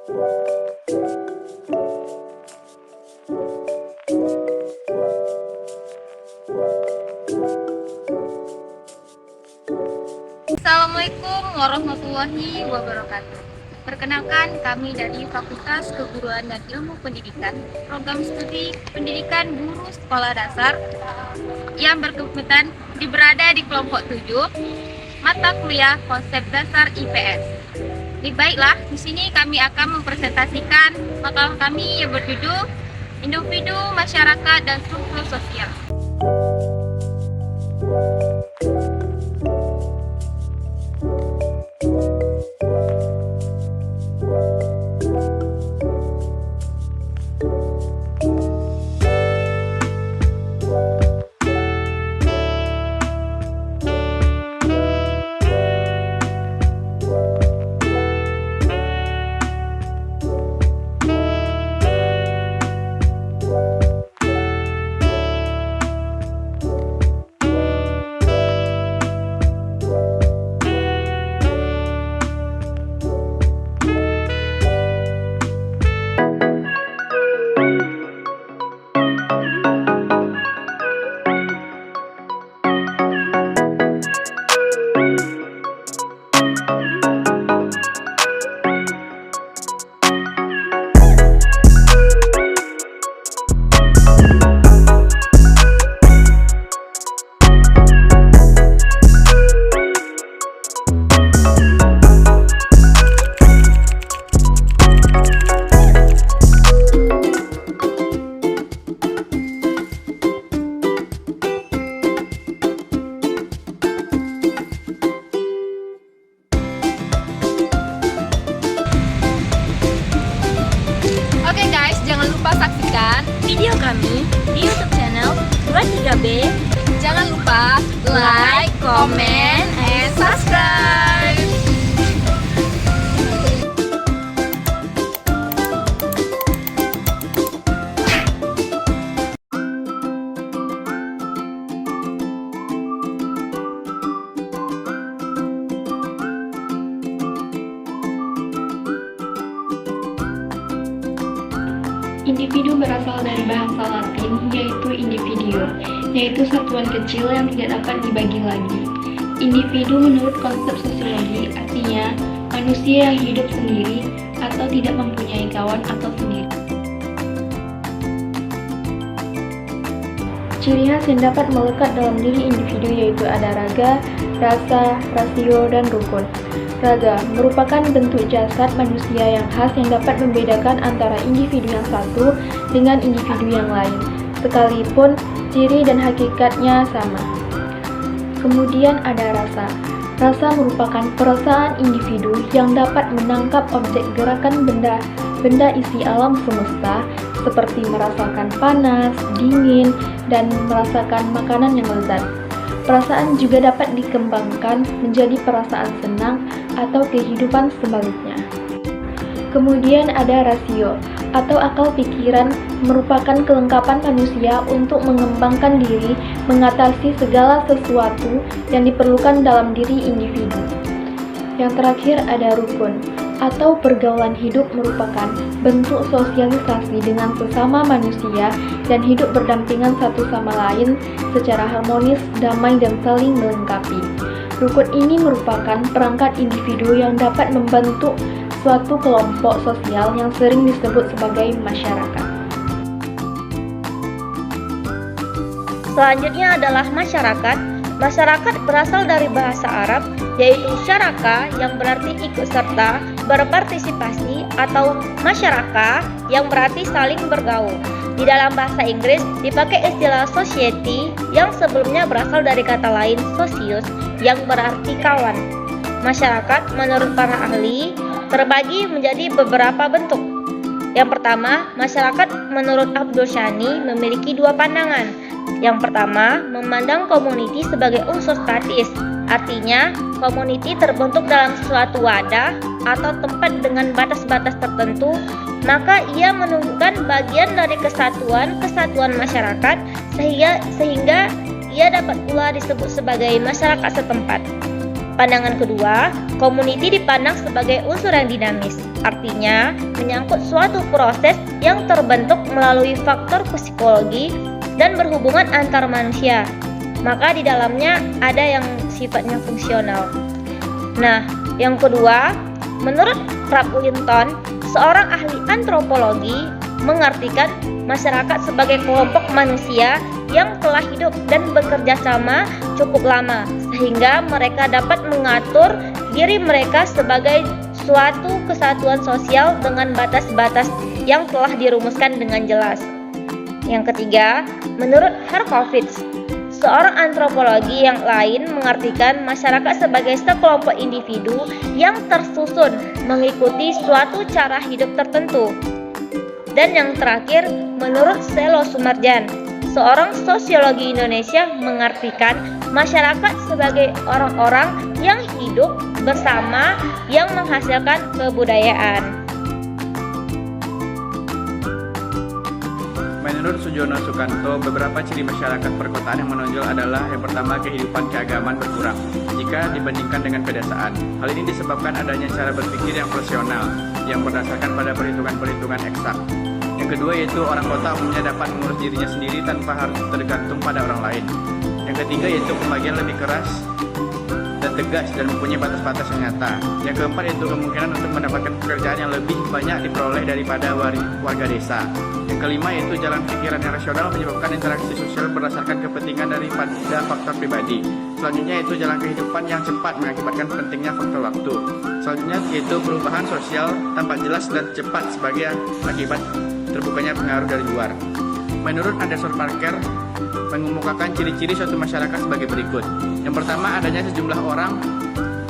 Assalamualaikum warahmatullahi wabarakatuh. Perkenalkan, kami dari Fakultas Keguruan dan Ilmu Pendidikan, Program Studi Pendidikan Guru Sekolah Dasar yang berkebutuhan berada di kelompok 7, mata kuliah Konsep Dasar IPS. Baiklah, di sini kami akan mempresentasikan makalah kami yang berjudul Individu, Masyarakat, dan Struktur Sosial. Oke guys, jangan lupa saksikan video kami di YouTube channel 23B. Jangan lupa like, comment, and subscribe. Individu berasal dari bahasa Latin, yaitu individuo, yaitu satuan kecil yang tidak dapat dibagi lagi. Individu menurut konsep sosiologi artinya manusia yang hidup sendiri atau tidak mempunyai kawan atau sendiri. Ciri khas yang dapat melekat dalam diri individu yaitu ada raga, rasa, rasio, dan rukun. Raga merupakan bentuk jasad manusia yang khas yang dapat membedakan antara individu yang satu dengan individu yang lain, sekalipun ciri dan hakikatnya sama. Kemudian ada rasa. Rasa merupakan perasaan individu yang dapat menangkap objek gerakan benda isi alam semesta, seperti merasakan panas, dingin, dan merasakan makanan yang lezat. Perasaan juga dapat dikembangkan menjadi perasaan senang atau kehidupan sebaliknya. Kemudian ada rasio atau akal pikiran, merupakan kelengkapan manusia untuk mengembangkan diri, mengatasi segala sesuatu yang diperlukan dalam diri individu. Yang terakhir ada rukun atau pergaulan hidup, merupakan bentuk sosialisasi dengan sesama manusia dan hidup berdampingan satu sama lain secara harmonis, damai, dan saling melengkapi. Rukun ini merupakan perangkat individu yang dapat membentuk suatu kelompok sosial yang sering disebut sebagai masyarakat. Selanjutnya adalah masyarakat. Masyarakat berasal dari bahasa Arab, yaitu syaraka yang berarti ikut serta, berpartisipasi, atau masyarakat yang berarti saling bergaul. Di dalam bahasa Inggris dipakai istilah society yang sebelumnya berasal dari kata lain socius yang berarti kawan. Masyarakat menurut para ahli terbagi menjadi beberapa bentuk. Yang pertama, masyarakat menurut Abdul Shani memiliki dua pandangan. Yang pertama, memandang community sebagai unsur statis, artinya community terbentuk dalam suatu wadah atau tempat dengan batas-batas tertentu, maka ia menunjukkan bagian dari kesatuan masyarakat sehingga ia dapat pula disebut sebagai masyarakat setempat. Pandangan kedua, community dipandang sebagai unsur yang dinamis, artinya menyangkut suatu proses yang terbentuk melalui faktor psikologi dan berhubungan antar manusia. Maka di dalamnya ada yang sifatnya fungsional. Nah, yang kedua, menurut Winton, seorang ahli antropologi mengartikan masyarakat sebagai kelompok manusia yang telah hidup dan bekerja sama cukup lama, sehingga mereka dapat mengatur diri mereka sebagai suatu kesatuan sosial dengan batas-batas yang telah dirumuskan dengan jelas. Yang ketiga, menurut Harkowitz, seorang antropologi yang lain mengartikan masyarakat sebagai sekelompok individu yang tersusun mengikuti suatu cara hidup tertentu. Dan yang terakhir, menurut Selo Sumarjan, seorang sosiologi Indonesia mengartikan masyarakat sebagai orang-orang yang hidup bersama yang menghasilkan kebudayaan. Menurut Sujono Sukanto, beberapa ciri masyarakat perkotaan yang menonjol adalah yang pertama, kehidupan keagamaan berkurang jika dibandingkan dengan pedesaan. Hal ini disebabkan adanya cara berpikir yang rasional yang berdasarkan pada perhitungan-perhitungan eksak. Yang kedua yaitu orang kota umumnya dapat mengurus dirinya sendiri tanpa harus tergantung pada orang lain. Yang ketiga yaitu pembagian lebih keras dan tegas dan mempunyai batas-batas yang nyata. Yang keempat yaitu kemungkinan untuk mendapatkan pekerjaan yang lebih banyak diperoleh daripada warga desa. Yang kelima yaitu jalan pikiran yang rasional menyebabkan interaksi sosial berdasarkan kepentingan daripada faktor pribadi. Selanjutnya yaitu jalan kehidupan yang cepat mengakibatkan pentingnya faktor waktu. Selanjutnya yaitu perubahan sosial tampak jelas dan cepat sebagai akibat terbukanya pengaruh dari luar. Menurut Anderson Parker, mengemukakan ciri-ciri suatu masyarakat sebagai berikut. Yang pertama, adanya sejumlah orang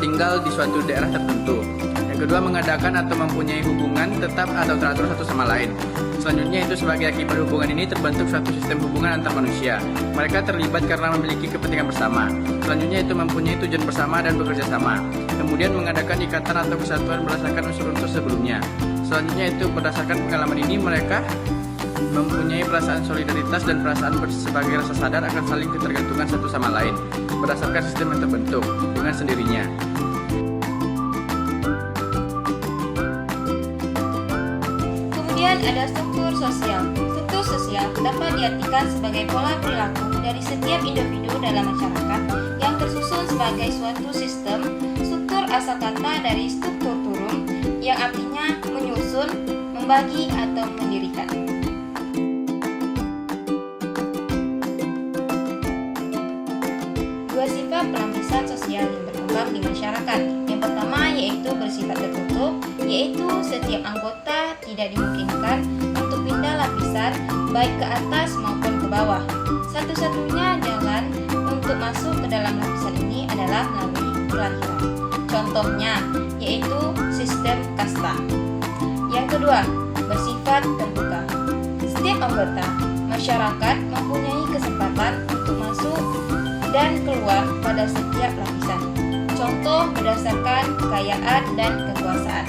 tinggal di suatu daerah tertentu. Yang kedua, mengadakan atau mempunyai hubungan tetap atau teratur satu sama lain. Selanjutnya itu sebagai akibat hubungan ini terbentuk suatu sistem hubungan antar manusia. Mereka terlibat karena memiliki kepentingan bersama. Selanjutnya itu mempunyai tujuan bersama dan bekerja sama. Kemudian mengadakan ikatan atau kesatuan berdasarkan unsur-unsur sebelumnya. Selanjutnya itu berdasarkan pengalaman ini mereka mempunyai perasaan solidaritas dan perasaan sebagai rasa sadar akan saling ketergantungan satu sama lain berdasarkan sistem yang terbentuk dengan sendirinya. Kemudian ada struktur sosial. Struktur sosial dapat diartikan sebagai pola perilaku dari setiap individu dalam masyarakat yang tersusun sebagai suatu sistem. Struktur asal kata dari struktur turun yang artinya menyusun, membagi atau mendirikan. Dua sifat pelapisan sosial yang berkembang di masyarakat. Yang pertama yaitu bersifat tertutup, yaitu setiap anggota tidak dimungkinkan untuk pindah lapisan baik ke atas maupun ke bawah. Satu-satunya jalan untuk masuk ke dalam lapisan ini adalah melalui kelahiran. Contohnya yaitu sistem kasta. Yang kedua, bersifat terbuka. Setiap anggota masyarakat mempunyai kesempatan untuk masuk dan keluar pada setiap lapisan. Contoh berdasarkan kekayaan dan kekuasaan.